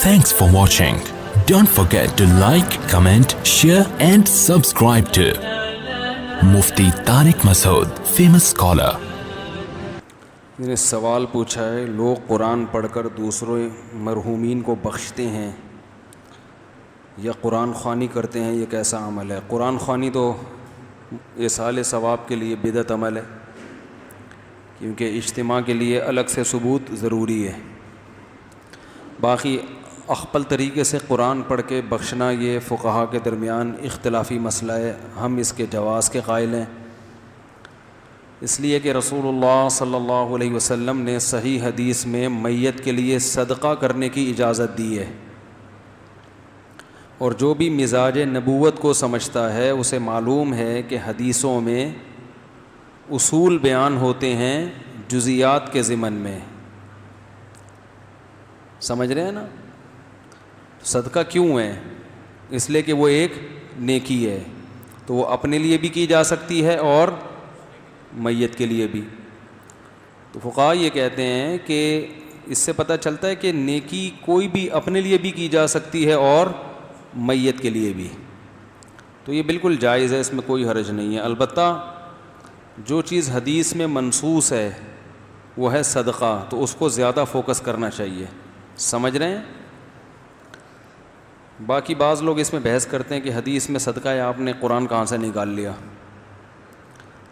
Thanks for watching. Don't forget to like, comment, share and subscribe to Mufti Tariq Masood, famous scholar. نے سوال پوچھا ہے، لوگ قرآن پڑھ کر دوسروں مرحومین کو بخشتے ہیں یا قرآن خوانی کرتے ہیں، یہ کیسا عمل ہے؟ قرآن خوانی تو ایصال ثواب کے لیے بدعت عمل ہے، کیونکہ اجتماع کے لیے الگ سے ثبوت ضروری ہے۔ باقی اخپل طریقے سے قرآن پڑھ کے بخشنا یہ فقہا کے درمیان اختلافی مسئلہ ہے، ہم اس کے جواز کے قائل ہیں، اس لیے کہ رسول اللہ صلی اللہ علیہ وسلم نے صحیح حدیث میں میت کے لیے صدقہ کرنے کی اجازت دی ہے، اور جو بھی مزاج نبوت کو سمجھتا ہے اسے معلوم ہے کہ حدیثوں میں اصول بیان ہوتے ہیں جزیات کے ضمن میں، سمجھ رہے ہیں نا؟ صدقہ کیوں ہے؟ اس لیے کہ وہ ایک نیکی ہے، تو وہ اپنے لیے بھی کی جا سکتی ہے اور میت کے لیے بھی۔ تو فقہا یہ کہتے ہیں کہ اس سے پتہ چلتا ہے کہ نیکی کوئی بھی اپنے لیے بھی کی جا سکتی ہے اور میت کے لیے بھی، تو یہ بالکل جائز ہے، اس میں کوئی حرج نہیں ہے۔ البتہ جو چیز حدیث میں منصوص ہے وہ ہے صدقہ، تو اس کو زیادہ فوکس کرنا چاہیے، سمجھ رہے ہیں؟ باقی بعض لوگ اس میں بحث کرتے ہیں کہ حدیث میں صدقہ ہے، آپ نے قرآن کہاں سے نکال لیا؟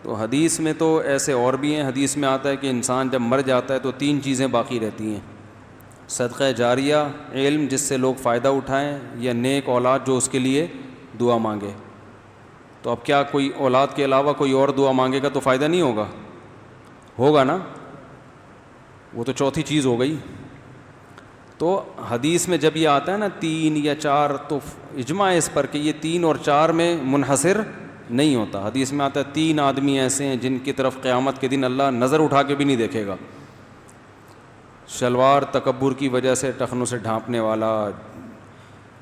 تو حدیث میں تو ایسے اور بھی ہیں، حدیث میں آتا ہے کہ انسان جب مر جاتا ہے تو 3 چیزیں باقی رہتی ہیں: صدقہ جاریہ، علم جس سے لوگ فائدہ اٹھائیں، یا نیک اولاد جو اس کے لیے دعا مانگے۔ تو اب کیا کوئی اولاد کے علاوہ کوئی اور دعا مانگے گا تو فائدہ نہیں ہوگا؟ ہوگا نا، وہ تو چوتھی چیز ہو گئی۔ تو حدیث میں جب یہ آتا ہے نا 3 یا 4، تو اجماع اس پر کہ یہ 3 اور 4 میں منحصر نہیں ہوتا۔ حدیث میں آتا ہے 3 آدمی ایسے ہیں جن کی طرف قیامت کے دن اللہ نظر اٹھا کے بھی نہیں دیکھے گا: شلوار تکبر کی وجہ سے ٹخنوں سے ڈھانپنے والا،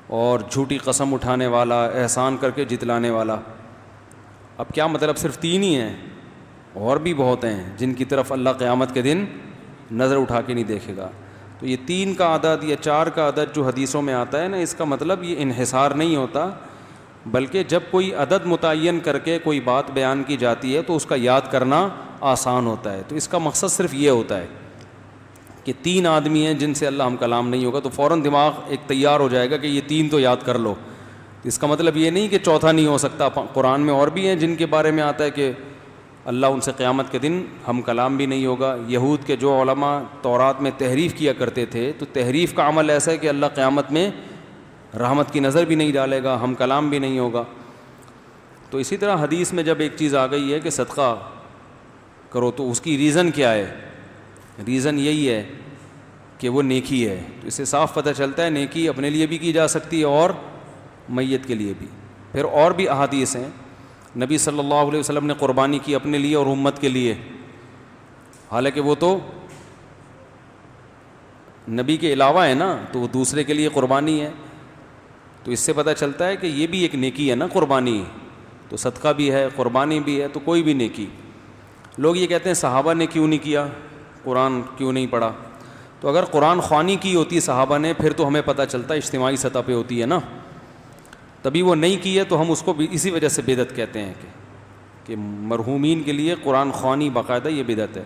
اور جھوٹی قسم اٹھانے والا، احسان کر کے جتلانے والا۔ اب کیا مطلب صرف 3 ہی ہیں؟ اور بھی بہت ہیں جن کی طرف اللہ قیامت کے دن نظر اٹھا کے نہیں دیکھے گا۔ تو یہ 3 کا عدد یا 4 کا عدد جو حدیثوں میں آتا ہے نا، اس کا مطلب یہ انحصار نہیں ہوتا، بلکہ جب کوئی عدد متعین کر کے کوئی بات بیان کی جاتی ہے تو اس کا یاد کرنا آسان ہوتا ہے۔ تو اس کا مقصد صرف یہ ہوتا ہے کہ 3 آدمی ہیں جن سے اللہ ہم کلام نہیں ہوگا، تو فوراً دماغ ایک تیار ہو جائے گا کہ یہ 3 تو یاد کر لو۔ اس کا مطلب یہ نہیں کہ چوتھا نہیں ہو سکتا، قرآن میں اور بھی ہیں جن کے بارے میں آتا ہے کہ اللہ ان سے قیامت کے دن ہم کلام بھی نہیں ہوگا۔ یہود کے جو علماء تورات میں تحریف کیا کرتے تھے، تو تحریف کا عمل ایسا ہے کہ اللہ قیامت میں رحمت کی نظر بھی نہیں ڈالے گا، ہم کلام بھی نہیں ہوگا۔ تو اسی طرح حدیث میں جب ایک چیز آ گئی ہے کہ صدقہ کرو، تو اس کی ریزن کیا ہے؟ ریزن یہی ہے کہ وہ نیکی ہے۔ تو اس سے صاف پتہ چلتا ہے نیکی اپنے لیے بھی کی جا سکتی ہے اور میت کے لیے بھی۔ پھر اور بھی احادیث ہیں، نبی صلی اللہ علیہ وسلم نے قربانی کی اپنے لیے اور امت کے لیے، حالانکہ وہ تو نبی کے علاوہ ہے نا، تو وہ دوسرے کے لیے قربانی ہے۔ تو اس سے پتہ چلتا ہے کہ یہ بھی ایک نیکی ہے نا، قربانی تو صدقہ بھی ہے، قربانی بھی ہے، تو کوئی بھی نیکی۔ لوگ یہ کہتے ہیں صحابہ نے کیوں نہیں کیا، قرآن کیوں نہیں پڑھا؟ تو اگر قرآن خوانی کی ہوتی صحابہ نے، پھر تو ہمیں پتہ چلتا اجتماعی سطح پہ ہوتی ہے نا، تبھی وہ نہیں کی ہے، تو ہم اس کو بھی اسی وجہ سے بدعت کہتے ہیں کہ مرحومین کے لیے قرآن خوانی باقاعدہ یہ بدعت ہے۔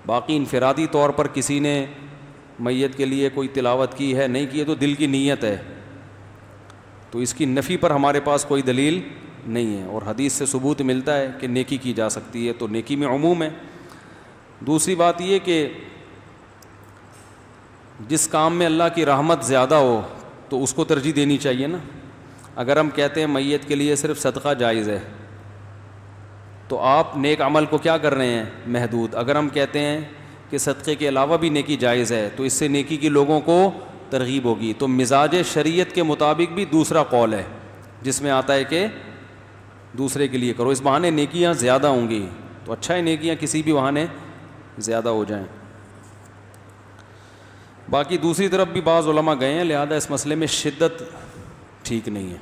باقی انفرادی طور پر کسی نے میت کے لیے کوئی تلاوت کی ہے نہیں کی ہے، تو دل کی نیت ہے، تو اس کی نفی پر ہمارے پاس کوئی دلیل نہیں ہے، اور حدیث سے ثبوت ملتا ہے کہ نیکی کی جا سکتی ہے، تو نیکی میں عموم ہے۔ دوسری بات یہ کہ جس کام میں اللہ کی رحمت زیادہ ہو تو اس کو ترجیح دینی چاہیے نا۔ اگر ہم کہتے ہیں میت کے لیے صرف صدقہ جائز ہے، تو آپ نیک عمل کو کیا کر رہے ہیں؟ محدود۔ اگر ہم کہتے ہیں کہ صدقے کے علاوہ بھی نیکی جائز ہے، تو اس سے نیکی کی لوگوں کو ترغیب ہوگی۔ تو مزاج شریعت کے مطابق بھی دوسرا قول ہے جس میں آتا ہے کہ دوسرے کے لیے کرو، اس بہانے نیکیاں زیادہ ہوں گی، تو اچھا ہے نیکیاں کسی بھی بہانے زیادہ ہو جائیں۔ باقی دوسری طرف بھی بعض علماء گئے ہیں، لہذا اس مسئلے میں شدت ٹھیک نہیں ہے۔